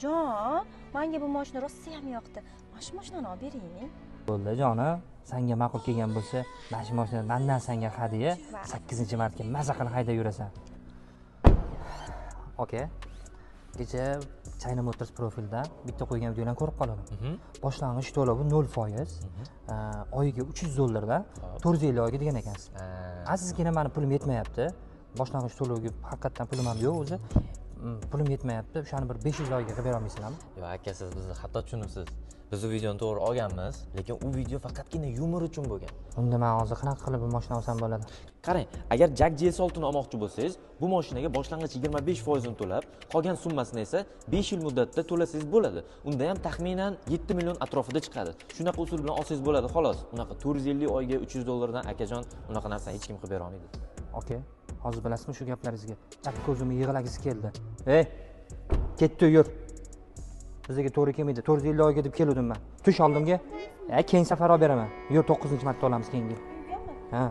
jon, menga bu mashina rosa ham yoqdi. Mana shu mashinani olib bering. Bo'ldi jonim, senga ma'qul kelgan bo'lsa, mana shu mashina mendan senga hadya, 8-marta maza qilib haydab yurasan. Oka, kecha China Motors profilda bitta qo'ygan videolarni ko'rib qoladim. Boshlang'ich to'lovi 0%, oyiga $300 dan 450 oyga degan ekansiz. Azizgina meni pulim yetmayapti. Boshlang'ich to'lovga haqiqatan pulim ham yo'q o'zi. Pulim yetmayapti. O'shani bir 500 oyga qilib bera olmaysizlarmi? Yo'q, aka, siz bizni xato tushunibsiz. Biz u videoni to'g'ri olganmiz, lekin u video faqatgina yumor uchun bo'lgan. Unda men hozir qanaqa qilib bu mashina olsam bo'ladi? Qarang, agar Jack GS6 ni olmoqchi bo'lsangiz, bu mashinaga boshlang'ich 25% ni to'lab, qolgan summasini esa 5 yil muddatda to'lasangiz bo'ladi. Unda ham taxminan 7 million atrofida chiqadi. Shunaqa usul bilan olsangiz bo'ladi, xolos. Unaqa 450 oyga $300 dan akajon unaqa narsani hech kim qilib bera olmaydi. Oka, hozir bilasizmi shu gaplaringizga? Chakka ko'zimni yig'lagisi keldi. Ey, ketdi yur. Bizga to'g'ri kelmaydi. 450 oyga deb keldim men. Tush oldimga. Keyin safar olib beraman. Yo'q, 9-marta olamiz keyingi. Ha.